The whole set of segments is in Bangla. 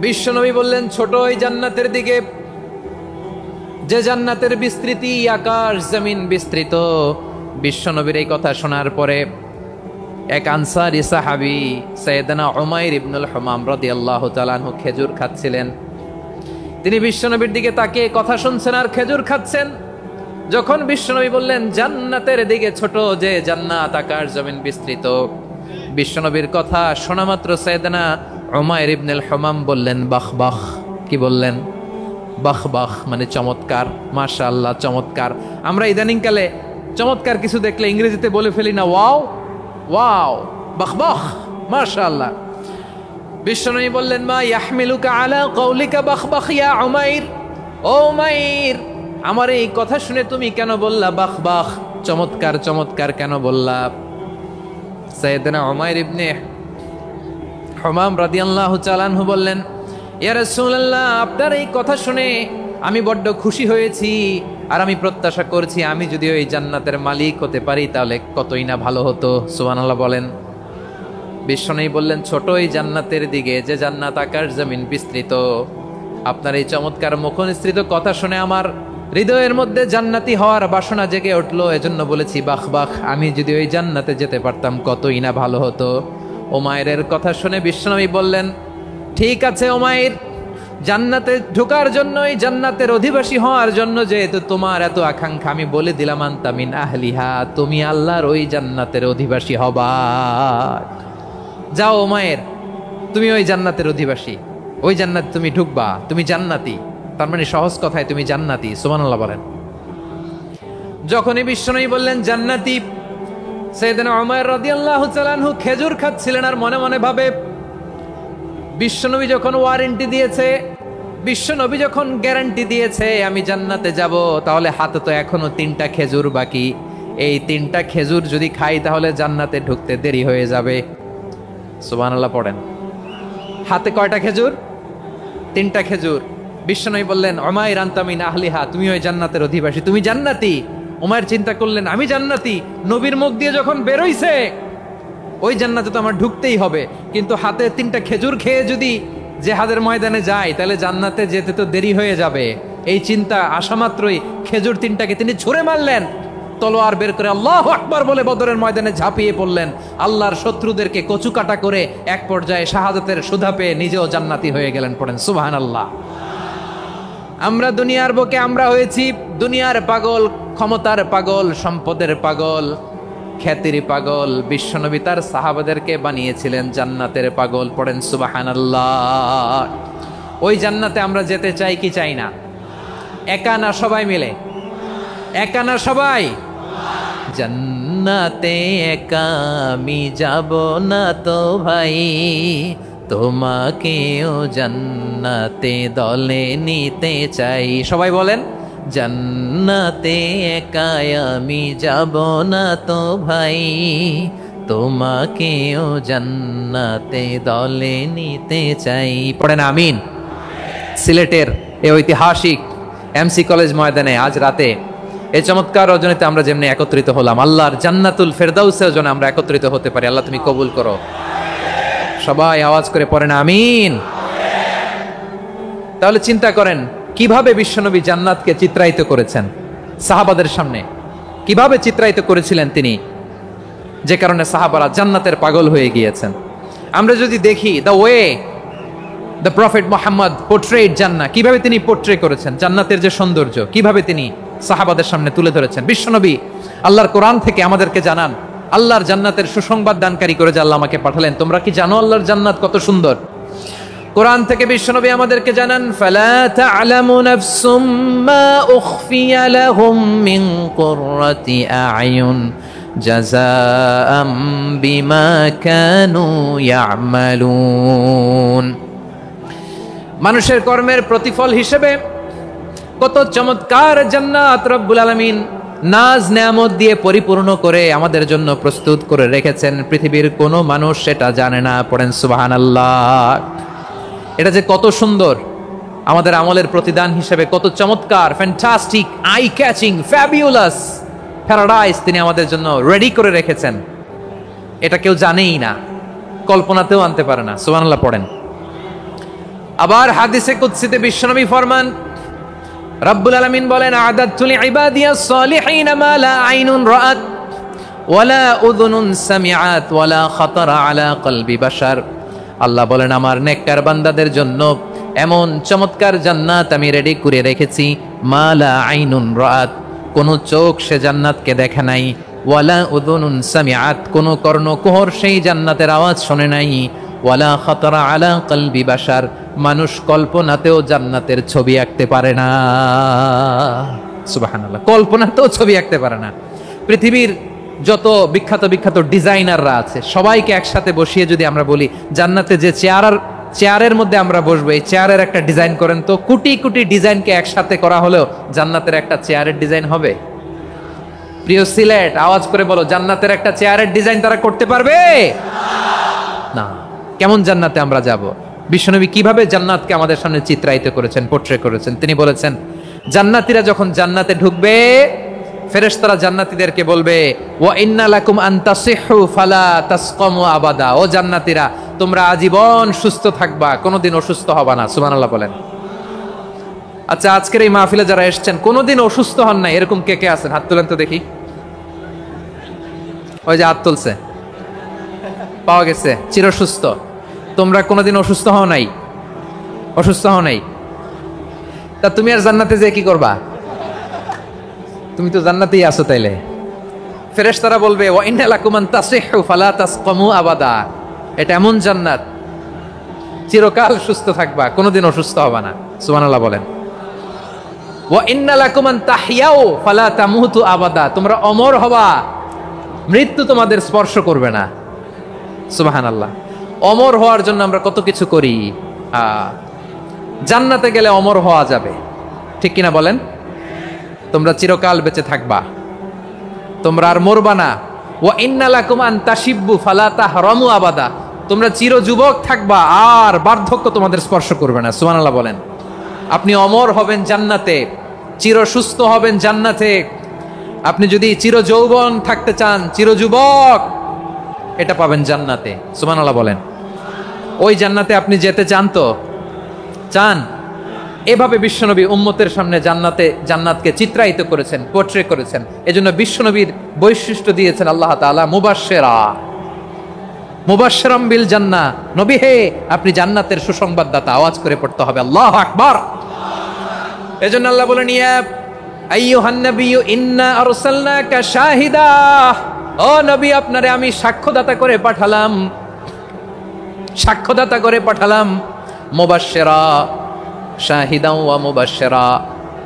বিশ্বনবী বললেন, ছোট ওই জান্নাতের দিকে যে জান্নাতের বিস্তৃতি আকাশ জমিন বিস্তৃত। বিশ্বনবীর এই কথা শোনার পরে এক আনসারী সাহাবী সাইয়েদনা উমাইর ইবনুল হুমাম রাদিয়াল্লাহু তাআলা আনহু খেজুর খাচ্ছিলেন। তিনি বিশ্বনবীর দিকে তাকিয়ে কথা শুনছেন আর খেজুর খাচ্ছেন। যখন বিশ্বনবী বললেন জান্নাতের দিকে ছোট যে জান্নাত আকাশ জমিন বিস্তৃত, বিশ্বনবীর কথা শোনা মাত্র সাইয়েদনা উমাইর ইবনুল হুমাম বললেন বাহ বাহ। কি বললেন? বাহ বাহ মানে চমৎকার, মাশাআল্লাহ চমৎকার। আমরা ইদানিংকালে চমৎকার কিছু দেখলে ইংরেজিতে বলে ফেলি না ওয়াও ওয়াও, বাহ বাহ, মাশাআল্লাহ। বিশ্বনবী বললেন মা ইয়াহমিলুকা আলা কওলিকা বাহ বাহ ইয়া উমাইর। ও উমাইর, আমার এই কথা শুনে তুমি কেন বললা বাহ বাহ, চমৎকার চমৎকার কেন বললা? সাইয়েদনা উমাইর ইবনে হুমাম রাদিয়াল্লাহু তাআলা আনহু বললেন, ইয়া রাসূলুল্লাহ, আপনার এই কথা শুনে আমি বড্ড খুশি হয়েছি আর আমি প্রত্যাশা করছি আমি যদি ওই জান্নাতের মালিক হতে পারি তাহলে কতই না ভালো হতো। সুবহানাল্লাহ বলেন। বিশ্বনবী বললেন, ছোট এই জান্নাতের দিকে যে জান্নাত আকাশ জমিন বিস্তৃত। আপনার এই চমৎকার মুখনিসৃত কথা শুনে আমার হৃদয়ের মধ্যে জান্নাতি হওয়ার বাসনা জেগে উঠলো, এজন্য বলেছি বাহ বাহ, আমি যদি ওই জান্নাতে যেতে পারতাম কতই না ভালো হতো। উমাইরের কথা শুনে বিশ্বনবী বললেন, ঠিক আছে উমাইর, জান্নাতে ঢোকার জন্য, এই জান্নাতের অধিবাসী হওয়ার জন্য যেহেতু তোমার এত আকাঙ্ক্ষা, আমি বলে দিলাম আনতা মিন আহলিহা, তুমি আল্লাহর ওই জান্নাতের অধিবাসী হবা। যাও উমাইর, তুমি ওই জান্নাতের অধিবাসী, ওই জান্নাত তুমি ঢুকবা, তুমি জান্নাতি। তার মানে সহজ কথায় তুমি জান্নাতি। সুবহানাল্লাহ বলেন। যখনই বিশ্বনবী বললেন জান্নাতি, সাইয়েদনা উমাইর রাদিয়াল্লাহু তাআলা আনহু খেজুর খাচ্ছিলেন আর মনে মনে ভাবে, বিশ্বনবী যখন ওয়ারেন্টি দিয়েছে, বিশ্বনবী যখন গ্যারান্টি দিয়েছে আমি জান্নাতে যাব, তাহলে হাতে তো এখনো 3টা খেজুর বাকি। এই 3টা খেজুর যদি খাই তাহলে জান্নাতে ঢুকতে দেরি হয়ে যাবে। সুবহানাল্লাহ পড়েন। হাতে কয়টা খেজুর? 3টা খেজুর। বিশ্বনবী বললেন উমাইর আনতা মিন আহলিহা, তুমি ওই জান্নাতের অধিবাসী, তুমি জান্নাতি। উমাইর চিন্তা করলেন আমি জান্নাতি, নবীর মুখ দিয়ে যখন বেরোইছে ওই জান্নাতে তো আমার ঢুকতেই হবে, কিন্তু হাতে 3টা খেজুর খেয়ে যদি জিহাদের ময়দানে যাই তাহলে জান্নাতে যেতে তো দেরি হয়ে যাবে। এই চিন্তা আসা মাত্রই খেজুর 3টাকে তিনি ছুঁড়ে মারলেন, তলোয়ার বের করে আল্লাহু আকবার বলে বদরের ময়দানে ঝাঁপিয়ে পড়লেন। আল্লাহর শত্রুদেরকে কচুকাটা করে এক পর্যায়ে শাহাদাতের সুধা পেয়ে নিজেও জান্নাতি হয়ে গেলেন। পড়েন সুবহানাল্লাহ। আমরা দুনিয়ার বুকে আমরা হয়েছি দুনিয়ার পাগল, ক্ষমতার পাগল, সম্পদের পাগল, খ্যাতির পাগল। বিশ্বনবী তার সাহাবাদেরকে বানিয়েছিলেন জান্নাতের পাগল। পড়েন সুবহানাল্লাহ। ওই জান্নাতে আমরা যেতে চাই কি চাই না? একা না সবাই মিলে? একা না সবাই? জান্নাতে একা আমি যাব না তো ভাই, তোমাকেও জান্নাতে দলে নিতে চাই। সবাই বলেন, জান্নাতে একা আমি যাব না তো ভাই, তোমাকেও জান্নাতে দলে নিতে চাই। পড়েন আমিন। সিলেটের এই ঐতিহাসিক এমসি কলেজ ময়দানে আজ রাতে এই চমৎকার রজনীতে আমরা যেমনি একত্রিত হলাম, আল্লাহর জান্নাতুল ফেরদাউসের জন্য আমরা একত্রিত হতে পারি। আল্লাহ তুমি কবুল করো। সবাই আওয়াজ করে পড়েন আমিন। তাহলে চিন্তা করেন কিভাবে বিশ্বনবী জান্নাতকে চিত্রায়িত করেছেন সাহাবাদের সামনে, কিভাবে চিত্রায়িত করেছিলেন তিনি, যে কারণে সাহাবারা জান্নাতের পাগল হয়ে গিয়েছেন। আমরা যদি দেখি the way the prophet Muhammad portrait জান্নাত, কিভাবে তিনি পোর্ট্রে করেছেন জান্নাতের যে সৌন্দর্য, কিভাবে তিনি সাহাবাদের সামনে তুলে ধরেছেন। বিশ্বনবী আল্লাহর কোরআন থেকে আমাদেরকে জানান, আল্লাহর জান্নাতের সুসংবাদ দানকারী করে যে আল্লাহ আমাকে পাঠালেন। তোমরা কি জানো আল্লাহর জান্নাত কত সুন্দর? কোরআন থেকে বিশ্বনবী আমাদেরকে জানান, ফালা তা'লামু নাফসুম মা উখফিয়া লাহুম মিন কুররাতি আ'য়ুন জাযাআম বিমা কানু ইয়া'মালুন। মানুষের কর্মের প্রতিফল হিসেবে কত চমৎকার জান্নাত রব্বুল আলামিন নাজ নেয়ামত দিয়ে পরিপূর্ণ করে আমাদের জন্য প্রস্তুত করে রেখেছেন। পৃথিবীর কোনো মানুষ সেটা জানে না। পড়েন সুবহানাল্লাহ। এটা যে কত সুন্দর, আমাদের আমলের প্রতিদান হিসেবে কত চমৎকার, fantastic, eye catching, fabulous paradise তিনি আমাদের জন্য রেডি করে রেখেছেন। এটা কেউ জানেই না, কল্পনাতেও আনতে পারে না। সুবহানাল্লাহ পড়েন। আবার হাদিসে কুদসিতে বিশ্বনবী ফরমান, রব্বুল আলামিন বলেন, আ'দাদতু লিইবাদিয়াস সালিহিনা মা লা আইনুন রাআত ওয়ালা উযুনুন সামিআত ওয়ালা খাতারা আলা কলবি বাশার। আল্লাহ বলেন, আমার নেককার বান্দাদের জন্য এমন চমৎকার জান্নাত আমি রেডি করে রেখেছি, মা লা আইনুন রাআত, কোন চোখ সে জান্নাতকে দেখে নাই, ওয়ালা উযুনুন সামিআত, কোন কর্ণকুহর সেই জান্নাতের আওয়াজ শোনে নাই, ওয়ালা খাতারা আলা কলবি বাশার, মানুষ কল্পনাতেও জান্নাতের ছবি আঁকতে পারে না। সুবহানাল্লাহ, কল্পনাতেও ছবি আঁকতে পারে না। পৃথিবীর যত বিখ্যাত বিখ্যাত ডিজাইনাররা আছে সবাইকে একসাথে বসিয়ে যদি আমরা বলি জান্নাতে যে চেয়ারের মধ্যে আমরা বসবো, এই চেয়ারের একটা ডিজাইন করেন তো, কোটি কোটি ডিজাইনকে একসাথে করা হলেও জান্নাতের একটা চেয়ারের ডিজাইন হবে? প্রিয় সিলেট, আওয়াজ করে বলো, জান্নাতের একটা চেয়ারের ডিজাইন তারা করতে পারবে না। কেমন জান্নাতে আমরা যাব? বিশ্বনবী কিভাবে জান্নাতকে আমাদের সামনে চিত্রায়িত করেছেন, পোট্রে করেছেন। তিনি বলেছেন, জান্নাতীরা যখন জান্নাতে ঢুকবে, ফেরেশতারা জান্নাতীদেরকে বলবে, ওয়া ইন্না লাকুম আন তাসিহু ফালা তাসকামু আবাদা, ও জান্নাতীরা, তোমরা আজীবন সুস্থ থাকবা, কোনোদিন অসুস্থ হবা না। সুবহানাল্লাহ বলেন। আচ্ছা, আজকের এই মাহফিলে যারা এসেছেন কোনোদিন অসুস্থ হন না, এরকম কে কে আছেন? হাত তুলেন তো দেখি। ওই যে হাত তুলছে, পাওয়া গেছে, চিরসুস্থ। তোমরা কোনোদিন অসুস্থ হও নাই? অসুস্থ হও নাই? তা তুমি আর জান্নাতে যে কি করবা? তুমি তো জান্নাতেই আছো তাইলে। ফেরেশতারা বলবে, ওয়া ইন্না লাকুম আন তাসিহু ফালা তাসকামু আবাদা, এটা এমন জান্নাত চিরকাল সুস্থ থাকবা, কোনোদিন অসুস্থ হবা না। সুবহানাল্লাহ বলেন। ওয়া ইন্না লাকুম আন তাহইয়াউ ফালা তামুতু আবাদা, তোমরা অমর হবা, মৃত্যু তোমাদের স্পর্শ করবে না। সুবহানাল্লাহ। অমর হওয়ার জন্য আমরা কত কিছু করি। জান্নাতে গেলে অমর হওয়া যাবে, ঠিক কিনা বলেন? তোমরা চিরকাল বেঁচে থাকবা, তোমরা আর মরবা না। ওয়া ইন্না লাকুম আন তাশিব্বু ফালা তাহরামু আবাদা, তোমরা চির যুবক থাকবা, আর বার্ধক্য তোমাদের স্পর্শ করবে না। সুবহানাল্লাহ বলেন। আপনি অমর হবেন জান্নাতে, চির সুস্থ হবেন জান্নাতে। আপনি যদি চির যৌবন থাকতে চান, চির যুবক, এটা পাবেন জান্নাতে। সুবহানাল্লাহ বলেন। ওই জান্নাতে আপনি যেতে চান তো? চান? এভাবে বিশ্বনবী উম্মতের সামনে জান্নাতকে চিত্রায়িত করেছেন, পোট্রে করেছেন। এজন্য বিশ্বনবীর বৈশিষ্ট্য দিয়েছেন আল্লাহ তাআলা, মুবাশশিরাম বিল জান্নাহ। নবী হে, আপনি জান্নাতের সুসংবাদদাতা। আওয়াজ করে পড়তে হবে আল্লাহু আকবার। এজন্য আল্লাহ বলেন, ইয়া আইয়ুহান নাবিয়্যু ইন্না আরসালনাকা শাহিদা, ও নবী, আপনারে আমি সাক্ষ্যদাতা করে পাঠালাম, সাক্ষ্যদাতা করে পাঠালাম। মুবাশশিরা, শাহিদা ওয়া মুবাশশিরা,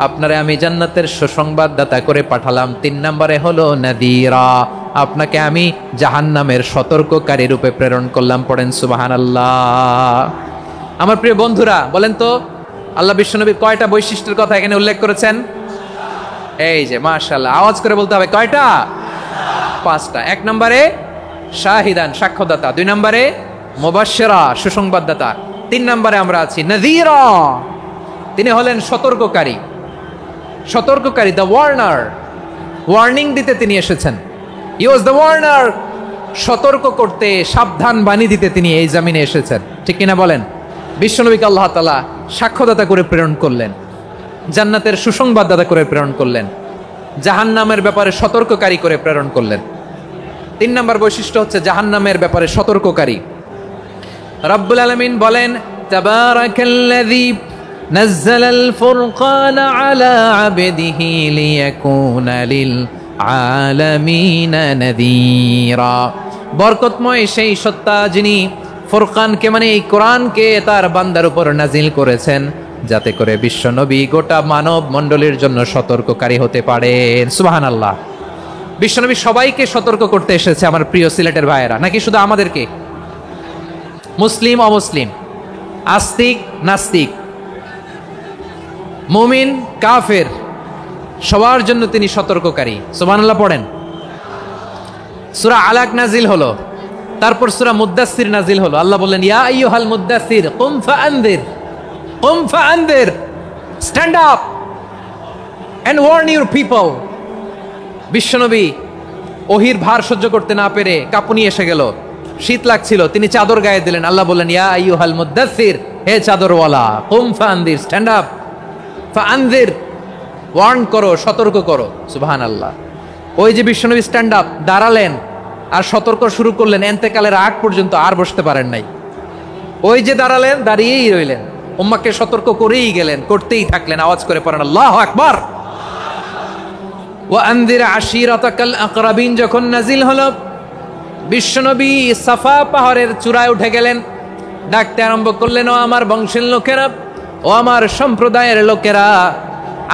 আপনারে আমি জান্নাতের সুসংবাদদাতা করে পাঠালাম। 3 নম্বরে হলো নাযীরা, আপনাকে আমি জাহান্নামের সতর্ককারী রূপে প্রেরণ করলাম। পড়েন সুবহানাল্লাহ। আমার প্রিয় বন্ধুরা, বলেন তো, আল্লাহ বিশ্বনবীর কয়টা বৈশিষ্ট্যের কথা এখানে উল্লেখ করেছেন? এই যে মাশাআল্লাহ, আওয়াজ করে বলতে হবে, কয়টা? 5টা। 1 নম্বরে শাহিদান, সাক্ষ্যদাতা। 2 নম্বরে মুবাশশিরা, সুসংবাদদাতা। 3 নম্বরে আমরা আছি নাযীরা, তিনি হলেন সতর্ককারী। সতর্ককারী, দ্য ওয়ার্নার, ওয়ার্নিং দিতে তিনি এসেছেন। হি ওয়াজ দ্য ওয়ার্নার, সতর্ক করতে, সাবধান বাণী দিতে তিনি এই জমিনে এসেছেন, ঠিক কিনা বলেন? বিশ্বনবীকে আল্লাহ তাআলা সাক্ষ্যদাতা করে প্রেরণ করলেন, জান্নাতের সুসংবাদদাতা করে প্রেরণ করলেন, জাহান্নামের ব্যাপারে সতর্ককারী করে প্রেরণ করলেন। 3 নম্বর বৈশিষ্ট্য হচ্ছে জাহান্নামের ব্যাপারে সতর্ককারী। রব্বুল আলামিন বলেন, তাবারাকাল্লাযী নাযালাল ফুরকানা আলা আবদিহি লিয়াকুনা লিল আলামিনা নাযীরা, বরকতময় সেই সত্তা যিনি ফুরকানকে, মানে এই কোরআনকে তার বান্দার উপর নাজিল করেছেন, যাতে করে বিশ্বনবী গোটা মানব মণ্ডলীর জন্য সতর্ককারী হতে পারেন। সুবহানাল্লাহ। বিশ্বনবী সবাইকে সতর্ক করতে এসেছে, আমার প্রিয় সিলেটের ভাইয়েরা, নাকি শুধু আমাদেরকে? মুসলিম অমুসলিম, আস্তিক নাস্তিক, মুমিন কাফের, সবার জন্য তিনি সতর্ককারী। সুবহানাল্লাহ পড়েন। সূরা আলাক নাজিল হলো, তারপর সূরা মুদ্দাসসির নাজিল হলো। আল্লাহ বললেন, ইয়া আইয়ুহাল মুদ্দাসসির কুম ফাআনদির, কুম ফাআনদির, stand up and warn your people. বিশ্বনবী ওহির ভার সহ্য করতে না পেরে কাঁপুনি এসে গেল, শীত লাগছিল, তিনি চাদর গায়ে দিলেন। আল্লাহ বললেন, ইয়া আইয়ুহাল মুদ্দাসসির হে চাদরওয়ালা, কুম ফাআনদির, স্ট্যান্ড আপ, ফাআনদির, ওয়ার্ন করো, সতর্ক করো। সুবহানাল্লাহ। ওই যে বিশ্বনবী স্ট্যান্ড আপ, দাঁড়ালেন আর সতর্ক শুরু করলেন, এন্তেকালের আগ পর্যন্ত আর বসতে পারেন নাই। ওই যে দাঁড়ালেন, দাঁড়িয়েই রইলেন, উম্মাকে সতর্ক করেই গেলেন, করতেই থাকলেন। আওয়াজ করে পড়েন আল্লাহু আকবার। ওয়া আনদির আশিরাতাকাল আকরাবিন যখন নাজিল হলো, বিশ্বনবী সাফা পাহাড়ের চূড়ায় উঠে গেলেন, ডাকতে আরম্ভ করলেন, ও আমার বংশের লোকেরা, ও আমার সম্প্রদায়ের লোকেরা,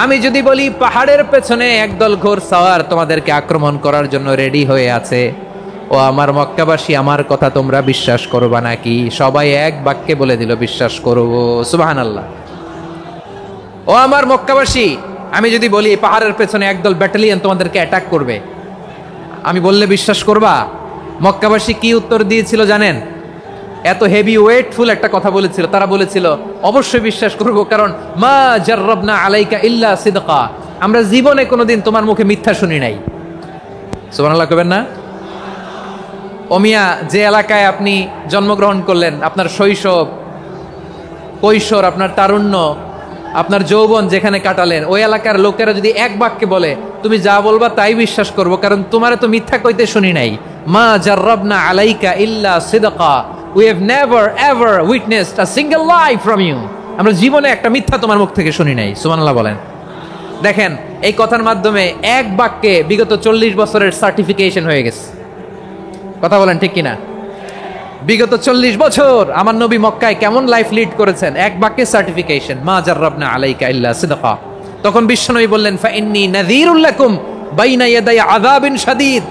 আমি যদি বলি পাহাড়ের পেছনে একদল ঘোড়সাওয়ার তোমাদেরকে আক্রমণ করার জন্য রেডি হয়ে আছে, ও আমার মক্কাবাসী, আমার কথা তোমরা বিশ্বাস করবা নাকি? সবাই এক বাক্যে বলে দিল, বিশ্বাস করব। সুবহানাল্লাহ। ও আমার মক্কাবাসী, আমি যদি বলি পাহাড়ের পেছনে একদল ব্যাটালিয়ন তোমাদেরকে অ্যাটাক করবে, আমি বললে বিশ্বাস করবা? মক্কাবাসী কি উত্তর দিয়েছিল জানেন? এত হেভি ওয়েটফুল একটা কথা বলেছিল। তারা বলেছিল অবশ্যই বিশ্বাস করব, কারণ মা জাররাবনা আলাইকা ইল্লা সিদকা, আমরা জীবনে কোনোদিন তোমার মুখে মিথ্যা শুনি নাই। সুবহানাল্লাহ কইবেন না? ওমিয়া, যে এলাকায় আপনি জন্মগ্রহণ করলেন, আপনার শৈশব, কৈশোর, আপনার তারুণ্য, আপনার যৌবন যেখানে কাটালেন, ওই এলাকার লোকেরা যদি এক বাক্যে বলে তুমি যা বলবা তাই বিশ্বাস করব, কারণ তোমারে তো মিথ্যা কইতে শুনি নাই। মা জাররাবনা আলাইকা ইল্লা সিদকা, we have never ever witnessed a single lie from you, আমরা জীবনে একটা মিথ্যা তোমার মুখ থেকে শুনি নাই। সুবহানাল্লাহ বলেন। দেখেন, এই কথার মাধ্যমে এক বাক্যে বিগত 40 বছরের সার্টিফিকেশন হয়ে গেছে। কথা বলেন ঠিক কিনা? বিগত 40 বছর আমার নবী মক্কায় কেমন লাইফ লিড করেছেন, এক বাক্যে সার্টিফিকেশন, মা জাররাবনা আলাইকা ইল্লা সিদকা। তখন বিশ্বনবী বললেন, ফাইন্নী নাযীরুল লাকুম বাইনা ইয়াদাই আযাবিন শাদীদ,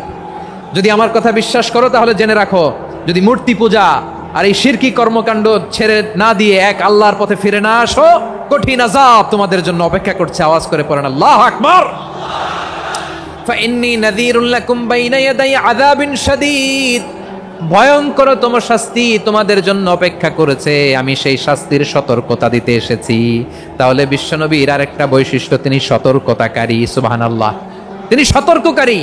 যদি আমার কথা বিশ্বাস করো তাহলে জেনে রাখো, যদি মূর্তি পূজা আর এই শিরকি কর্মকাণ্ড ছেড়ে না দিয়ে এক আল্লাহর পথে ফিরে না আসো, কঠিন আযাব তোমাদের জন্য অপেক্ষা করছে। আওয়াজ করে পড়েন আল্লাহু আকবার। ফাইন্নী নাযীরুল লাকুম বাইনা ইয়াদাই আযাবিন শাদীদ, ভয়ঙ্করতম শাস্তি তোমাদের জন্য অপেক্ষা করেছে, আমি সেই শাস্তির সতর্কতা দিতে এসেছি। তাহলে বিশ্বনবীর আরেকটা বৈশিষ্ট্য, তিনি সতর্কতাকারী। সুবহানাল্লাহ, তিনি সতর্ককারী।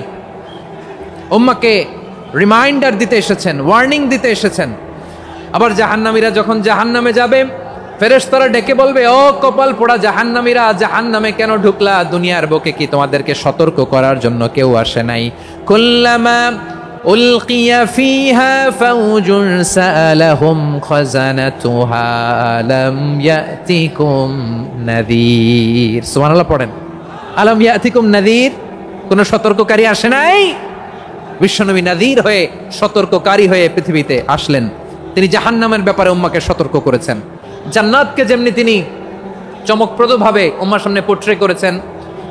উম্মাকে রিমাইন্ডার দিতে এসেছেন, ওয়ার্নিং দিতে এসেছেন। আবার জাহান্নামীরা যখন জাহান্নামে যাবে, ফেরেশতারা ডেকে বলবে, ও কপাল পোড়া জাহান্নামীরা, জাহান্নামে কেন ঢুকলা? দুনিয়ার বুকে কি তোমাদেরকে সতর্ক করার জন্য কেউ আসে নাই? কুল্লামা উলকিয়া ফিহা ফাউজুন সাআলাহুম খাজানাতুহা আলাম ইয়াতিকুম নাযীর। সুবহানাল্লাহ পড়েন, আলাম ইয়াতিকুম নাযীর, কোন সতর্ককারী আসে নাই? বিশ্বনবী নাযীর হয়ে, সতর্ককারী হয়ে পৃথিবীতে আসলেন। তিনি জাহান্নামের ব্যাপারে উম্মাকে সতর্ক করেছেন। জান্নাতকে যেমনি তিনি চমকপ্রদভাবে উম্মার সামনে পোট্রে করেছেন,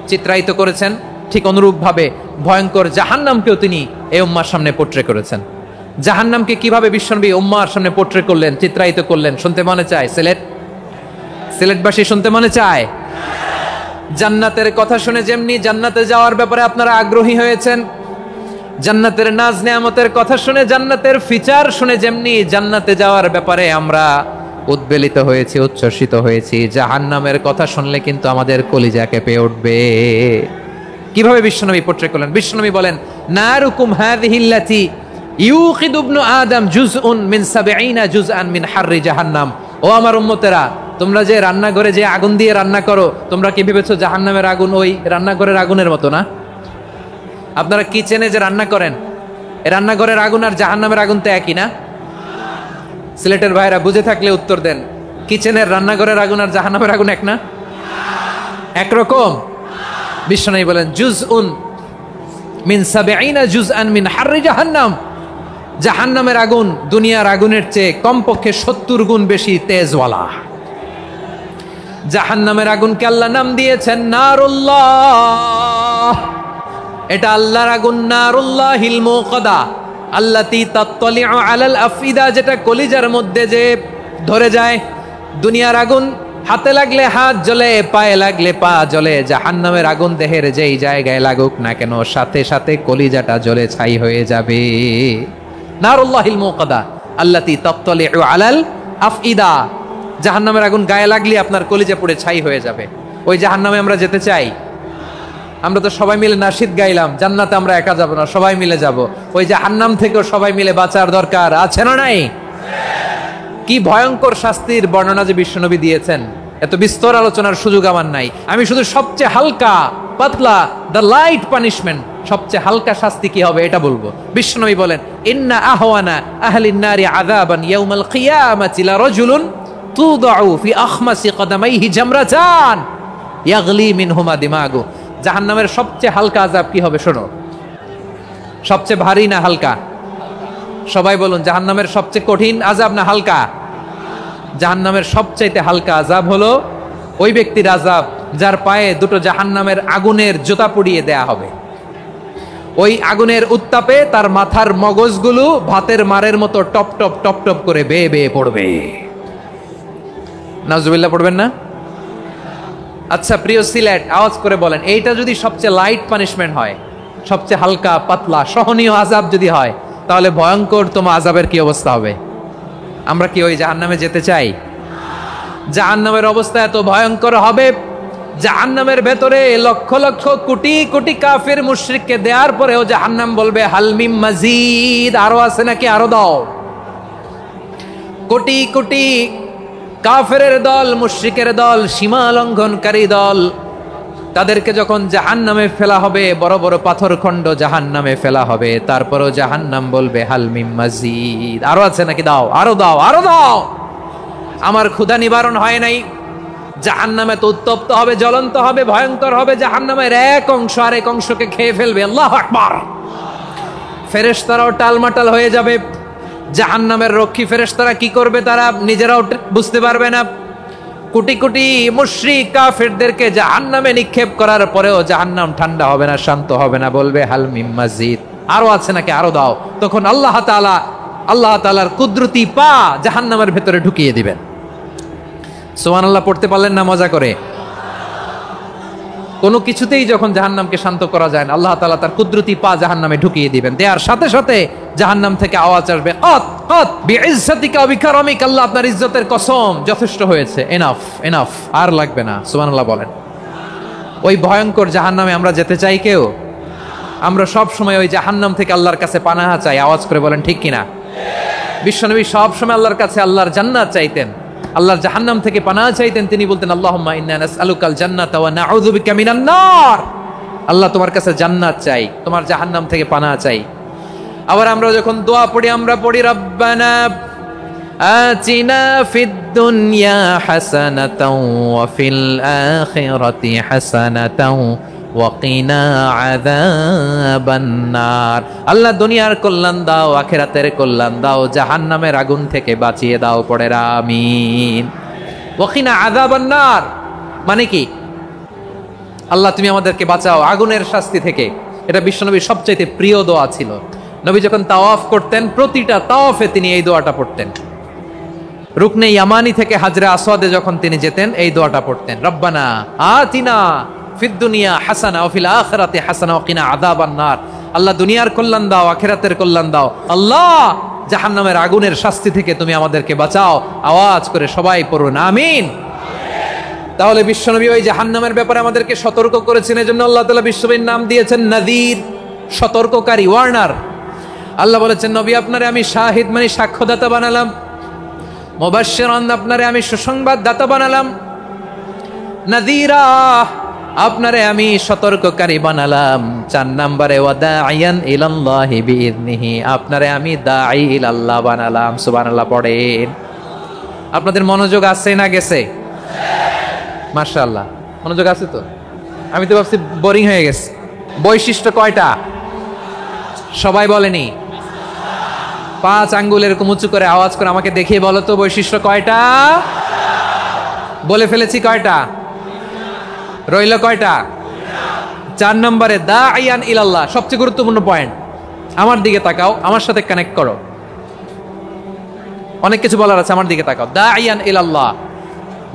চিত্রায়িত করেছেন, ঠিক অনুরূপভাবে ভয়ঙ্কর জাহান্নামকেও তিনি এই উম্মার সামনে পোট্রে করেছেন। জাহান্নামকে কিভাবে বিশ্বনবী উম্মার সামনে পোট্রে করলেন, চিত্রায়িত করলেন, শুনতে মনে চায়? সিলেটবাসী শুনতে মনে চায়? জান্নাতের কথা শুনে যেমনি জান্নাতে যাওয়ার ব্যাপারে আপনারা আগ্রহী হয়েছেন, জান্নাতের নাজ নেয়ামতের কথা শুনে, জান্নাতের ফিচার শুনে যেমনি জান্নাতে যাওয়ার ব্যাপারে আমরা উদ্বেলিত হয়েছি, উচ্ছ্বসিত হয়েছি, জাহান্নামের কথা শুনলে কিন্তু আমাদের কলিজা কেঁপে উঠবে। কিভাবে বিশ্বনবী পোট্রে করলেন? বিশ্বনবী বলেন, নারুকুম হাযিহিল্লাতী ইউকিদু ইবনু আদম জুজউন মিন ৭০ জুজআন মিন হাররি জাহান্নাম। ও আমার উম্মতেরা, তোমরা যে রান্নাঘরে যে আগুন দিয়ে রান্না করো, তোমরা কি ভেবেছো জাহান্নামের আগুন ওই রান্নাঘরের আগুনের মতো না? আপনারা কিচেনে যে রান্না করেন, এই রান্নাঘরের আগুন আর জাহান্নামের আগুন তো একই না? সিলেটের ভাইরা বুঝে থাকলে উত্তর দেন, কিচেনের রান্নাঘরের আগুন আর জাহান্নামের আগুন এক না? একরকম? বিশ্বনবী বলেন, জুজউন মিন ৭০ জুজআন মিন হাররি জাহান্নাম, জাহান্নামের আগুন দুনিয়ার আগুনের চেয়ে কমপক্ষে ৭০ গুণ বেশি তেজওয়ালা। জাহান্নামের আগুনকে আল্লাহ নাম দিয়েছেন নারুল্লাহ। এটা আল্লাহর আগুন, নারুল্লাহিল মুকাদা আল্লাতী তাত্তালিউ আলাল আফইদা, যেটা কলিজার মধ্যে যে ধরে যায়। দুনিয়ার আগুন হাতে লাগলে হাত জ্বলে, পায়ে লাগলে পা জ্বলে, জাহান্নামের আগুন দেহের যেই জায়গায় লাগুক না কেন, সাথে সাথে কলিজাটা জ্বলে ছাই হয়ে যাবে। নারুল্লাহিল মুকাদা আল্লাতী তাত্তালিউ আলাল আফইদা, জাহান্নামের আগুন গায়ে লাগলে আপনার কলিজা পুড়ে ছাই হয়ে যাবে। ওই জাহান্নামে আমরা যেতে চাই? আমরা তো সবাই মিলে নাশিদ গাইলাম, জান্নাতে আমরা একা যাব না, সবাই মিলে যাব। ওই জাহান্নাম থেকেও সবাই মিলে বাঁচার দরকার আছে না নাই? কি ভয়ঙ্কর শাস্তির বর্ণনা যে বিশ্বনবী দিয়েছেন, এত বিস্তর আলোচনার সুযোগ আমার নাই। আমি শুধু সবচেয়ে হালকা পাতলা, দ্য লাইট পানিশমেন্ট, সবচেয়ে হালকা শাস্তি কি হবে এটা বলবো। বিশ্বনবী বলেন, ইন্না আহওয়ানা আহলিন নারি আযাবান ইয়াউমাল কিয়ামাতি লারাজুলুন তুদাউ ফি আখমাসি কদামাইহি জামরাতান ইয়াগলি মিনহুমা দিমাগু। জাহান্নামের সবচেয়ে হালকা আযাব কি হবে শোনো। সবচেয়ে ভারী না হালকা? সবাই বলুন, জাহান্নামের সবচেয়ে কঠিন আযাব না হালকা? জাহান্নামের সবচাইতে হালকা আযাব হলো ওই ব্যক্তির আযাব যার পায়ে দুটো জাহান্নামের আগুনের জুতা পুড়িয়ে দেয়া হবে। ওই আগুনের উত্তাপে তার মাথার মগজগুলো ভাতের মারের মতো টপ টপ টপ টপ করে বেয়ে বেয়ে পড়বে। নাউজুবিল্লাহ পড়বেন না? আচ্ছা প্রিয় সিলেট, আওয়াজ করে বলেন, এইটা যদি সবচেয়ে লাইট পানিশমেন্ট হয়, সবচেয়ে হালকা পাতলা সহনীয় আযাব যদি হয়, তাহলে ভয়ঙ্কর তোমার আযাবের কি অবস্থা হবে? আমরা কি ওই জাহান্নামে যেতে চাই? জাহান্নামের অবস্থা এত ভয়ঙ্কর হবে, জাহান্নামের ভেতরে লক্ষ লক্ষ কোটি কোটি কাফির মুশরিককে দেওয়ার পরেও জাহান্নাম বলবে হাল মিম মাজিদ, আরো আছে নাকি, আরো দাও। কোটি কোটি কাফেরের দল, মুশরিকের দল, সীমা লঙ্ঘনকারী দল, তাদেরকে যখন জাহান্নামে ফেলা হবে, বড় বড় পাথরখণ্ড জাহান্নামে ফেলা হবে, তারপরও জাহান্নাম বলবে হাল মিম মাজিদ, আরো আছে নাকি, দাও, আরো দাও, আরো দাও। আমার ক্ষুধা নিবারণ হয় নাই। জাহান্নামে তো উত্তপ্ত হবে, জ্বলন্ত হবে, ভয়ঙ্কর হবে। জাহান্নামের এক অংশ আরেক অংশকে খেয়ে ফেলবে। আল্লাহু আকবার। ফেরেশতারাও টালমাটাল হয়ে যাবে। জাহান্নামের রক্ষী ফেরেশতারা কি করবে তারা নিজেরাও বুঝতে পারবে না। কোটি কোটি মুশরিক কাফেরদেরকে জাহান্নামে নিক্ষেপ করার পরেও জাহান্নাম ঠান্ডা হবে না, শান্ত হবে না, বলবে হাল মিম মাজিদ, আরো আছে নাকি, আরো দাও। তখন আল্লাহ তাআলার কুদরতি পা জাহান্নামের ভেতরে ঢুকিয়ে দিবেন। সুবহানাল্লাহ পড়তে পারলেন না মজা করে? কোনো কিছুতেই যখন জাহান্নামকে শান্ত করা যায় না, আল্লাহ তাআলা তার কুদরতি পা জাহান্নামে ঢুকিয়ে দিবেন। দেওয়ার সাথে সাথে জাহান্নাম থেকে আওয়াজ আসবে, কত কত বিইজ্জাতিকা ওয়া বিকারামিক, আল্লাহ আপনার ইজ্জতের কসম, যথেষ্ট হয়েছে, এনাফ এনাফ, আর লাগবে না। সুবহানাল্লাহ বলেন। ওই ভয়ঙ্কর জাহান্নামে আমরা যেতে চাই কেউ? আমরা সব সময় ওই জাহান্নাম থেকে আল্লাহর কাছে পানাহা চাই। আওয়াজ করে বলেন ঠিক কিনা? বিশ্বনবী সব সময় আল্লাহর কাছে আল্লাহর জান্নাত চাইতেন, আল্লাহর জাহান্নাম থেকে পানাহা চাইতেন। তিনি বলতেন, আল্লাহুম্মা ইন্না নাসআলুকাল জান্নাতা ওয়া নাউযু বিকা মিনান নার। আল্লাহ তোমার কাছে জান্নাত চাই, তোমার জাহান্নাম থেকে পানাহা চাই। আবার আমরা যখন দোয়া পড়ি, আমরা পড়ি রব্বানা আতিনা ফিদ দুনিয়া হাসানাতাও ওয়া ফিল আখিরাতি হাসানাতাও ওয়া কিনা আযাবান নার। আল্লাহ দুনিয়ার কল্যাণ দাও, আখিরাতের কল্যাণ দাও, জাহান্নামের আগুন থেকে বাঁচিয়ে দাও, পড়ে আমিন। ওয়া কিনা আযাবান নার মানে কি? আল্লাহ তুমি আমাদেরকে বাঁচাও আগুনের শাস্তি থেকে। এটা বিশ্বনবীর সবচেয়ে প্রিয় দোয়া ছিল। নবী যখন তাওয়াফ করতেন, প্রতিটা তাওয়াফে তিনি এই দোয়াটা পড়তেন। রুকনে ইয়ামানি থেকে হাজরে আসওয়াদে যখন তিনি যেতেন, এই দোয়াটা পড়তেন, রব্বানা আতিনা ফিদ দুনিয়া হাসানা ওয়া ফিল আখিরাতি হাসানা ওয়া কিনা আযাবান নার। আল্লাহ দুনিয়ার কল্যাণ দাও, আখিরাতের কল্যাণ দাও। আল্লাহ জাহান্নামের আগুনের শাস্তি থেকে তুমি আমাদেরকে বাঁচাও। আওয়াজ করে সবাই পড়ুন আমিন। তাহলে বিশ্বনবী ওই জাহান্নামের ব্যাপারে আমাদেরকে সতর্ক করেছেন। এজন্য আল্লাহ তাআলা বিশ্বনবীর নাম দিয়েছেন নাযীর, সতর্ককারী, ওয়ার্নার। আল্লাহ বলেছেন, নবী আপনারে আমি শাহিদ মানে সাক্ষ্যদাতা বানালাম, মুবাশশিরান আপনারে আমি সুসংবাদদাতা বানালাম, নাযীরা আপনারে আমি সতর্ককারী বানালাম। 4 নম্বরে ওয়াদাইয়ান ইলাল্লাহি বিইذনিহি, আপনারে আমি দাঈ ইলাল্লাহ বানালাম। সুবহানাল্লাহ পড়েন। আপনাদের মনোযোগ আছে না গেছে? মাশাআল্লাহ মনোযোগ আছে তো। আমি তো ভাবছি বোরিং হয়ে গেছে। বৈশিষ্ট্য কয়টা সবাই বলেনি? 5 আঙ্গুল এরকম উঁচু করে আওয়াজ করে আমাকে দেখিয়ে বলো তো বৈশিষ্ট্য কয়টা? বলে ফেলেছি কয়টা? রইল কয়টা? 4 নম্বরে দাঈয়ান ইলাল্লাহ, সবচেয়ে গুরুত্বপূর্ণ পয়েন্ট। আমার দিকে তাকাও, আমার সাথে কানেক্ট করো। অনেক কিছু বলার আছে, আমার দিকে তাকাও। দাঈয়ান ইলাল্লাহ,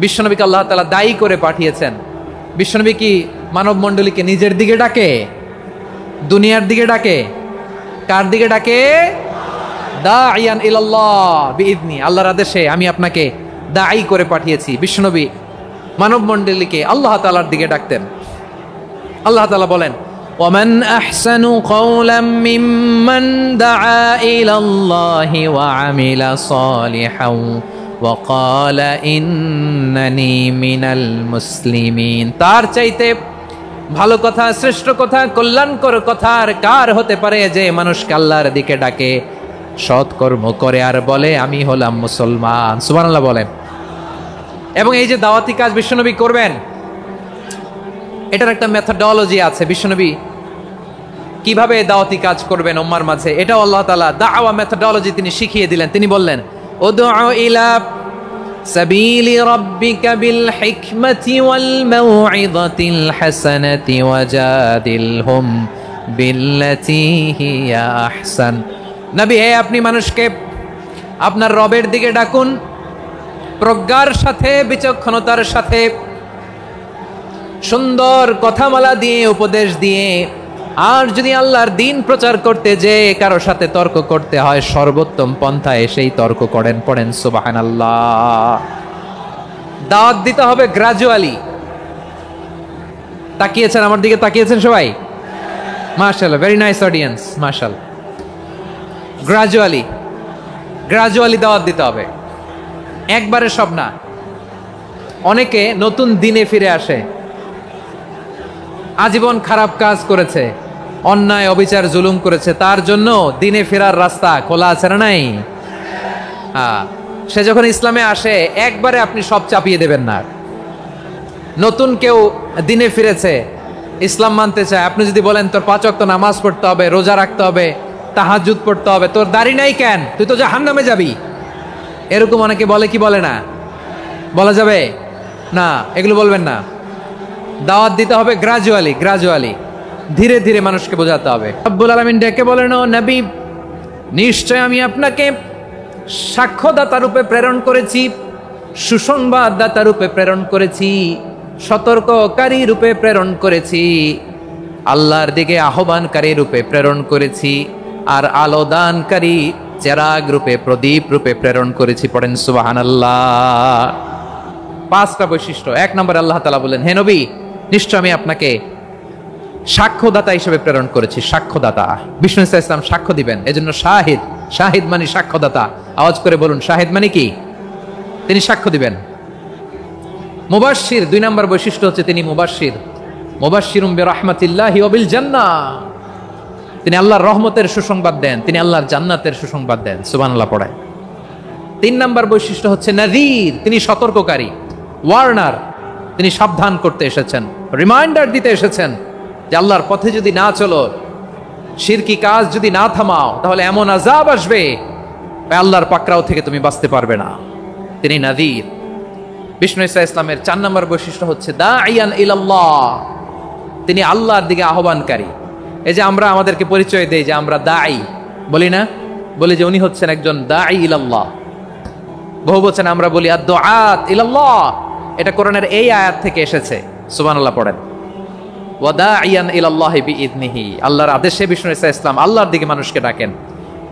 বিশ্বনবীকে আল্লাহ তাআলা দায়ী করে পাঠিয়েছেন। বিশ্বনবী কি মানব মণ্ডলীকে নিজের দিকে ডাকে? দুনিয়ার দিকে ডাকে? কার দিকে ডাকে? দাঈয়ান ইলাল্লাহ বিইذনি, আল্লাহর আদেশে আমি আপনাকে দায়ী করে পাঠিয়েছি। বিশ্বনবী মানব মণ্ডলীকে আল্লাহ তাআলার দিকে ডাকতেন। আল্লাহ তাআলা বলেন, ওয়ামান আহসানু কওলাম মিম্মান দাআ ইলাল্লাহি ওয়া আমিলা সালিহান وقال إنني من المسلمين। তার চাইতে ভালো কথা, শ্রেষ্ঠ কথা, কল্যাণকর কথা আর কার হতে পারে যে মানুষকে আল্লাহর দিকে ডাকে, সৎকর্ম করে আর বলে আমি হলাম মুসলমান। সুবহানাল্লাহ বলেন। এবং এই যে দাওয়াতি কাজ বিশ্বনবী করবেন, এটার একটা মেথডোলজি আছে। বিশ্বনবী কিভাবে দাওয়াতি কাজ করবেন উম্মার মাঝে, এটাও আল্লাহ তাআলা দাওয়া মেথডোলজি তিনি শিখিয়ে দিলেন। তিনি বললেন উদউ ইলা সাবিলি রাব্বিকা বিল হিকমাতি ওয়াল মাউইযাতিল হাসানাতি ওয়াজাদিলহুম বিল্লাতী হিয়া আহসান। নবী, হে আপনি মানুষকে আপনার রবের দিকে ডাকুন প্রজ্ঞার সাথে, বিচক্ষণতার সাথে, সুন্দর কথামালা দিয়ে, উপদেশ দিয়ে। আর যদি আল্লাহর দ্বীন প্রচার করতে যে কারো সাথে তর্ক করতে হয়, সর্বোত্তম পন্থায় সেই তর্ক করেন। পড়েন সুবহানাল্লাহ। দাওয়াত দিতে হবে গ্রাজুয়ালি। তাকিয়েছেন আমার দিকে, তাকিয়েছেন সবাই? মাশাআল্লাহ, ভেরি নাইস অডিয়েন্স, মাশাআল্লাহ। গ্রাজুয়ালি দাওয়াত দিতে হবে, একবারে সব না। অনেকে নতুন দিনে ফিরে আসে, আজীবন খারাপ কাজ করেছে, অন্যায় অবিচার জুলুম করেছে, তার জন্য দিনে ফেরার রাস্তা খোলা আছে না নাই? সে যখন ইসলামে আসে একবারে আপনি সব চাপিয়ে দেবেন না। নতুন কেউ দিনে ফিরেছে, ইসলাম মানতে চায়, আপনি যদি বলেন তোর 5 ওয়াক্ত নামাজ পড়তে হবে, রোজা রাখতে হবে, তাহাজ্জুদ পড়তে হবে, তোর দাড়ি নাই কেন, তুই তো জাহান্নামে যাবি, এরকম অনেকে বলে কি বলে না? বলা যাবে না, এগুলো বলবেন না। দাওয়াত দিতে হবে গ্রাজুয়ালি, ধীরে ধীরে মানুষকে বোঝাতে হবে। রব্বুল আলামিন ডেকে বলেন, ও নবী, নিশ্চয় আমি আপনাকে সাক্ষ্যদাতা রূপে প্রেরণ করেছি, সুসংবাদদাতা রূপে প্রেরণ করেছি, সতর্ককারী রূপে প্রেরণ করেছি, আল্লাহর দিকে আহ্বানকারী রূপে প্রেরণ করেছি, আর আলোদানকারী চেরাগ রূপে, প্রদীপ রূপে প্রেরণ করেছি। পড়েন সুবহানাল্লাহ। 5টা বৈশিষ্ট্য। 1 নম্বরে আল্লাহ তাআলা বলেন, হে নবী, নিশ্চয় আমি আপনাকে সাক্ষ্যদাতা হিসেবে প্রেরণ করেছি। সাক্ষ্যদাতা, বিষ্ণু ইসা ইসলাম সাক্ষ্য দিবেন, এজন্য শাহিদ মানে সাক্ষ্যদাতা। আওয়াজ করে বলুন, শাহিদ মানে কি? তিনি সাক্ষ্য দিবেন। মুবাশশির, 2 নম্বর বৈশিষ্ট্য হচ্ছে তিনি মুবাশশিরুম বিরাহমাতিল্লাহি ওয়া বিল জান্নাহ। তিনি আল্লাহর রহমতের সুসংবাদ দেন, তিনি আল্লাহর জান্নাতের সুসংবাদ দেন। সুবহানাল্লাহ পড়ায়। 3 নম্বর বৈশিষ্ট্য হচ্ছে নাযীর, তিনি সতর্ককারী, ওয়ার্নার। তিনি সাবধান করতে এসেছেন, রিমাইন্ডার দিতে এসেছেন যে আল্লাহর পথে যদি না চলো, শিরকি কাজ যদি না থামাও, তাহলে এমন আযাব আসবে আল্লাহর পাকড়াও থেকে তুমি বাঁচতে পারবে না। তিনি নাযীর। বিষ্ণু ইসা ইসলামের 4 নম্বর বৈশিষ্ট্য হচ্ছে দাঈয়ান ইলাল্লাহ, তিনি আল্লাহর দিকে আহ্বানকারী। এই যে আমরা আমাদেরকে পরিচয় দেই যে আমরা দাঈ, বলি না? বলি যে উনি হচ্ছেন একজন দাঈ ইলাল্লাহ। বহু বচনে আমরা বলি আদ-দুআত ইলাল্লাহ। এটা কোরআনের এই আয়াত থেকে এসেছে। সুবহানাল্লাহ পড়েন। ওয়া দাঈয়ান ইলাল্লাহি বিইذনিহি, আল্লাহর আদেশে বিষ্ণু ইসা ইসলাম আল্লাহর দিকে মানুষকে ডাকেন।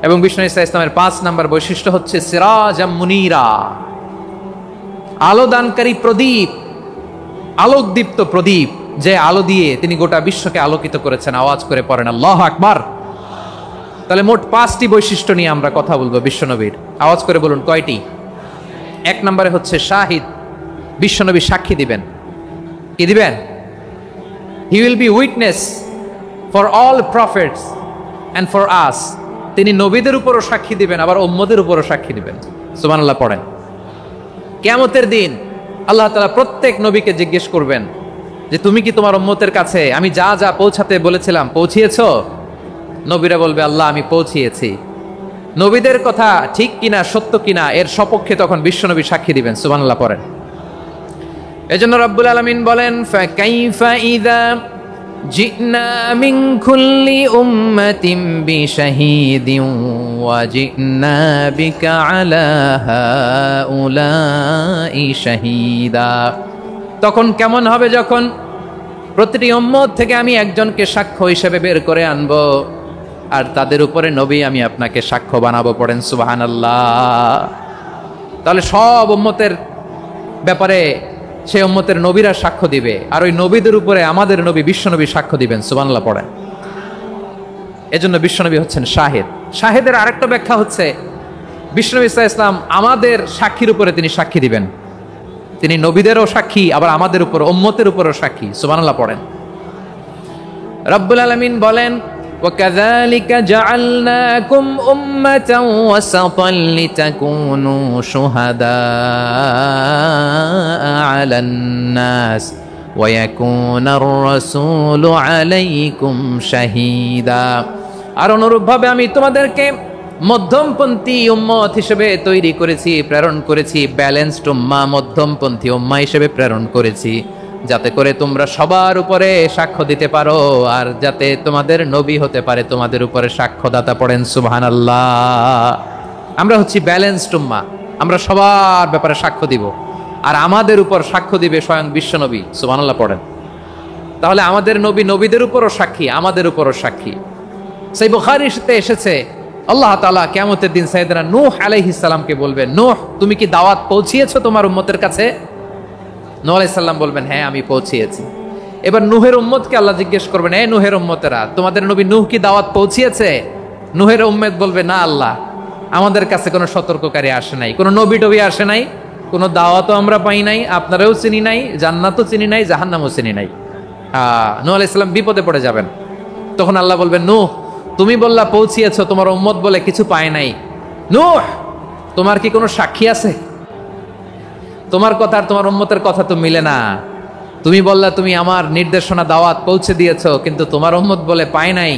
এবং বিষ্ণু ইসা ইসলামের 5 নম্বর বৈশিষ্ট্য হচ্ছে সিরাজাম মুনীরা, আলোদানকারী প্রদীপ, আলোকদীপ্ত প্রদীপ, যে আলো দিয়ে তিনি গোটা বিশ্বকে আলোকিত করেছেন। আওয়াজ করে পড়েন আল্লাহু আকবার। তাহলে মোট 5টি বৈশিষ্ট্য নিয়ে আমরা কথা বলবো বিশ্বনবীর। আওয়াজ করে বলুন কয়টি? 1 নম্বরে হচ্ছে শাহিদ, বিশ্বনবী সাক্ষী দিবেন। কি দিবেন? He will be witness for all prophets and for us. তিনি নবীদের উপরও সাক্ষী দিবেন, আবার উম্মতের উপরও সাক্ষী দিবেন। সুবহানাল্লাহ পড়েন। কিয়ামতের দিন আল্লাহ তাআলা প্রত্যেক নবীকে জিজ্ঞেস করবেন যে তুমি কি তোমার উম্মতের কাছে আমি যা যা পৌঁছাতে বলেছিলাম পৌঁছিয়েছো? নবীরা বলবে আল্লাহ আমি পৌঁছিয়েছি। নবীদের কথা ঠিক কিনা, সত্য কিনা, এর সপক্ষে তখন বিশ্বনবী সাক্ষী দিবেন। সুবহানাল্লাহ পড়েন। এজন্য রব্বুল আলামিন বলেন, ফাকাইফা ইযা জিনা মিন কুল্লি উম্মাতিন বিশাহীদিন ওয়া জিনা বিকা আলা হাউলাই শাহীদা। তখন কেমন হবে যখন প্রতিটি উম্মত থেকে আমি একজনকে সাক্ষ্য হিসেবে বের করে আনবো, আর তাদের উপরে নবী আমি আপনাকে সাক্ষ্য বানাবো। পড়েন সুবহানাল্লাহ। তাহলে সব উম্মতের ব্যাপারে সেই উম্মতের নবীরা সাক্ষ্য দিবে, আর ওই নবীদের উপরে আমাদের নবী বিশ্বনবী সাক্ষ্য দিবেন। সুবহানাল্লাহ পড়েন। এজন্য বিশ্বনবী হচ্ছেন শাহিদ। শাহিদের আরেকটা ব্যাখ্যা হচ্ছে বিষ্ণু ঈসা ইসলাম আমাদের সাক্ষীর উপরে তিনি সাক্ষী দিবেন। তিনি নবীদেরও সাক্ষী, আবার আমাদের উপর উম্মতের উপরও সাক্ষী। সুবহানাল্লাহ পড়েন। রব্বুল আলামিন বলেন, وَكَذَلِكَ جَعَلْنَاكُمْ أُمَّةً وَسَطًا لِتَكُونُوا شُهَدَاءَ عَلَى النَّاسِ وَيَكُونَ الرَّسُولُ عَلَيْكُمْ شَهِيدًا। আর অনুরূপভাবে আমি তোমাদেরকে মধ্যমপন্থী উম্মত হিসেবে তৈরি করেছি, প্রেরণ করেছি। ব্যালেন্সড উম্মাহ, মধ্যমপন্থী উম্মাহ হিসেবে প্রেরণ করেছি, যাতে করে তোমরা সবার উপরে সাক্ষ্য দিতে পারো, আর যাতে তোমাদের নবী হতে পারে তোমাদের উপরে সাক্ষ্যদাতা। পড়েন সুবহানাল্লাহ। আমরা হচ্ছি ব্যালেন্সড উম্মাহ, আমরা সবার ব্যাপারে সাক্ষ্য দিব, আর আমাদের উপর সাক্ষ্য দিবে স্বয়ং বিশ্বনবী। সুবহানাল্লাহ পড়েন। তাহলে আমাদের নবী নবীদের উপরও সাক্ষী, আমাদের উপরও সাক্ষী। সেই বুখারীতে এসেছে, আল্লাহ তাআলা কিয়ামতের দিন সাইয়েদনা নূহ আলাইহিস সালামকে বলবেন, নূহ তুমি কি দাওয়াত পৌঁছিয়েছো তোমার উম্মতের কাছে? নূহ আলাইহিস সালাম বলবেন, হ্যাঁ আমি পৌঁছিয়েছি। এবার নূহের উম্মতকে আল্লাহ জিজ্ঞেস করবেন, এ নূহের উম্মতেরা, তোমাদের নবী নূহ কি দাওয়াত পৌঁছিয়েছে? নূহের উম্মত বলবে, না আল্লাহ, আমাদের কাছে কোনো সতর্ককারী আসে নাই, কোনো নবী টবি আসে নাই, কোনো দাওয়াতও আমরা পাই নাই, আপনারাও চিনি নাই, জান্নাতও চিনি নাই, জাহান্নামও চিনি নাই। নূহ আলাইহিস সালাম বিপদে পড়ে যাবেন। তখন আল্লাহ বলবেন, নূহ তুমি বললা পৌঁছিয়েছো, তোমার উম্মত বলে কিছু পায় নাই। নূহ তোমার কি কোনো সাক্ষী আছে? তোমার কথা আর তোমার উম্মতের কথা তো মিলে না। তুমি বললা তুমি আমার নির্দেশনা দাওয়াত পৌঁছে দিয়েছো, কিন্তু তোমার উম্মত বলে পায় নাই।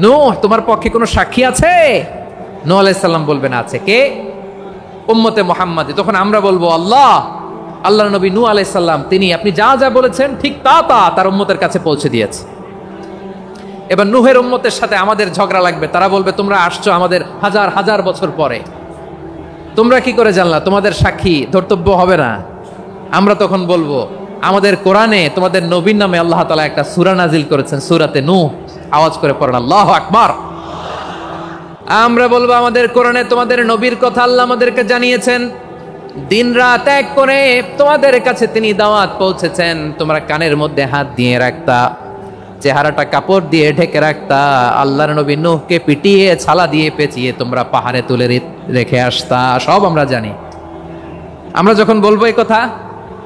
নূহ তোমার পক্ষে কোনো সাক্ষী আছে? নূহ আলাইহিস সালাম বলবেন, আছে। কে? উম্মতে মুহাম্মাদি। তখন আমরা বলবো, আল্লাহ, আল্লাহর নবী নূহ আলাইহিস সালাম তিনি আপনি যা যা বলেছেন ঠিক তা তা তার উম্মতের কাছে পৌঁছে দিয়েছে। এবার নূহের উম্মতের সাথে আমাদের ঝগড়া লাগবে। তারা বলবে, তোমরা আসছো আমাদের হাজার হাজার বছর পরে, তোমরা কি করে জানলা? তোমাদের সাক্ষী ধর্তব্য হবে না। আমরা তখন বলবো, আমাদের কোরআনে তোমাদের নবীর নামে আল্লাহ তাআলা একটা সূরা নাজিল করেছেন, সূরাতে নূহ। আওয়াজ করে পড়েন আল্লাহু আকবার। আমরা বলবো, আমাদের কোরআনে তোমাদের নবীর কথা আল্লাহ আমাদেরকে জানিয়েছেন, দিন রাত এক করে তোমাদের কাছে তিনি দাওয়াত পৌঁছেছেন। তোমরা কানের মধ্যে হাত দিয়ে রাখতা, চেহারাটা কাপড় দিয়ে ঢেকে রাখতা, আল্লাহর নবী নূহকে পিটিয়ে ছালা দিয়ে পেঁচিয়ে তোমরা পাহাড়ে তুলে রেখে আসতা। সব আমরা জানি। আমরা যখন বলবো এই কথা,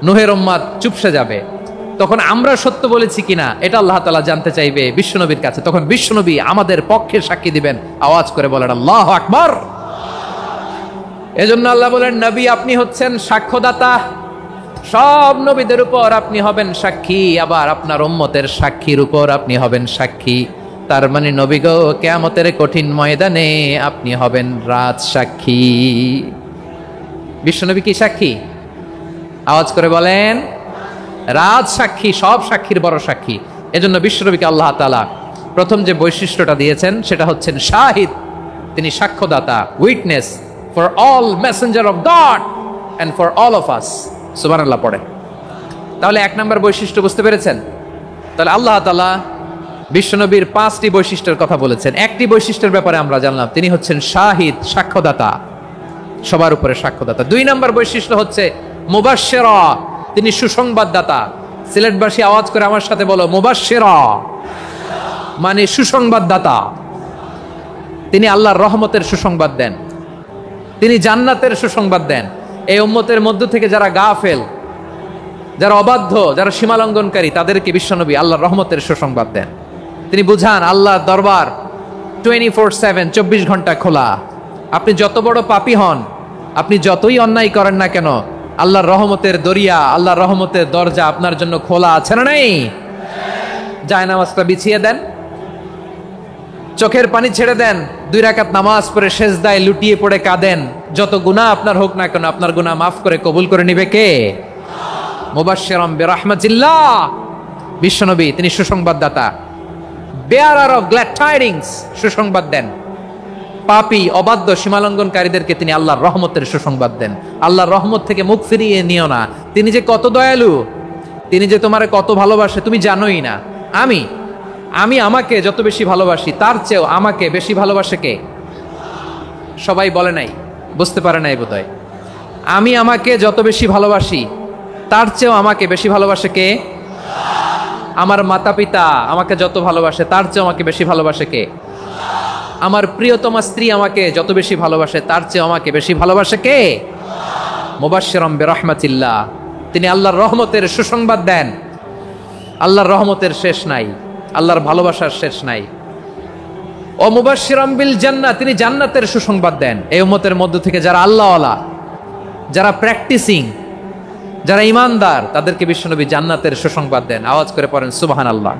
নূহের উম্মত চুপসে যাবে। তখন আমরা সত্য বলেছি কিনা এটা আল্লাহ তাআলা জানতে চাইবে বিশ্বনবীর কাছে। তখন বিশ্বনবী আমাদের পক্ষে সাক্ষী দিবেন। আওয়াজ করে বলেন আল্লাহু আকবার। এজন্য আল্লাহ বলেন, নবী আপনি হচ্ছেন সাক্ষ্যদাতা, সব নবীদের উপর আপনি হবেন সাক্ষী, আবার আপনার উম্মতের সাক্ষীর উপর আপনি হবেন সাক্ষী। তার মানে নবী গো, কিয়ামতের কঠিন ময়দানে আপনি হবেন রাজ সাক্ষী। বিশ্বনবী কি সাক্ষী? আওয়াজ করে বলেন, রাজ সাক্ষী, সব সাক্ষীর বড় সাক্ষী। এজন্য বিশ্বনবীকে আল্লাহ তাআলা প্রথম যে বৈশিষ্ট্যটা দিয়েছেন সেটা হচ্ছেন শাহিদ। তিনি সাক্ষ্যদাতা, witness for all messenger of God and for all of us. সুবহানাল্লাহ পড়ে। তাহলে এক নম্বর বৈশিষ্ট্য বুঝতে পেরেছেন? তাহলে আল্লাহ তাআলা বিশ্বনবীর 5টি বৈশিষ্ট্যের কথা বলেছেন। একটি বৈশিষ্ট্যের ব্যাপারে আমরা জানলাম, তিনি হচ্ছেন শাহিদ, সাক্ষ্যদাতা, সবার উপরে সাক্ষ্যদাতা। 2 নম্বর বৈশিষ্ট্য হচ্ছে মুবাশশিরা, তিনি সুসংবাদদাতা। সিলেটবাসী আওয়াজ করে আমার সাথে বলো, মুবাশশিরা মানে সুসংবাদদাতা। তিনি আল্লাহর রহমতের সুসংবাদ দেন, তিনি জান্নাতের সুসংবাদ দেন। এই উম্মতের মধ্য থেকে যারা গাফেল, যারা অবাধ্য, যারা সীমালঙ্ঘনকারী, তাদেরকে বিশ্বনবী আল্লাহর রহমতের সুসংবাদ দেন। তিনি বুঝান আল্লাহর দরবার 24/7, 24 ঘন্টা খোলা। আপনি যত বড় পাপী হন, আপনি যতই অন্যায় করেন না কেন, আল্লাহর রহমতের দরিয়া, আল্লাহর রহমতের দরজা আপনার জন্য খোলা আছে না নাই? জায়নামাজটা বিছিয়ে দেন, চোখের পানি ছেড়ে দেন, 2 রাকাত নামাজ পড়ে সেজদায় লুটিয়ে পড়ে কাঁদেন। যত গুনাহ আপনার হোক না কেন, আপনার গুনাহ মাফ করে কবুল করে নিবে কে? মুবাশশিরাম বিরাহমাতিল্লাহ। বিশ্বনবী তিনি সুসংবাদদাতা, বেয়ারার অফ গ্ল্যাড টাইডিংস, সুসংবাদ দেন। পাপী, অবাধ্য, সীমালঙ্ঘনকারীদেরকে তিনি আল্লাহর রহমতের সুসংবাদ দেন। আল্লাহর রহমত থেকে মুখ ফিরিয়ে নিও না। তিনি যে কত দয়ালু, তিনি যে তোমারে কত ভালোবাসে তুমি জানোই না। আমি আমাকে যত বেশি ভালোবাসি, তার চেয়েও আমাকে বেশি ভালোবাসে কে? সবাই বলে নাই, বুঝতে পারে নাই বোধহয়। আমি আমাকে যত বেশি ভালোবাসি, তার চেয়েও আমাকে বেশি ভালোবাসে কে? আমার মাতা পিতা আমাকে যত ভালোবাসে, তার চেয়েও আমাকে বেশি ভালোবাসে কে? আমার প্রিয়তমা স্ত্রী আমাকে যত বেশি ভালোবাসে তার চেয়ে আমাকে বেশি ভালোবাসে কে? মুবাশশিরাম বিরহমাতিল্লাহ, তিনি আল্লাহর রহমতের সুসংবাদ দেন। আল্লাহর রহমতের শেষ নাই, আল্লাহর ভালোবাসার শেষ নাই। ও মুবাশশিরাম বিল জান্নাহ, তিনি জান্নাতের সুসংবাদ দেন। এই উম্মতের মধ্য থেকে যারা আল্লাহওয়ালা, যারা প্র্যাকটিসিং, যারা ইমানদার, তাদেরকে বিশ্বনবী জান্নাতের সুসংবাদ দেন। আওয়াজ করে পড়েন সুবহানাল্লাহ।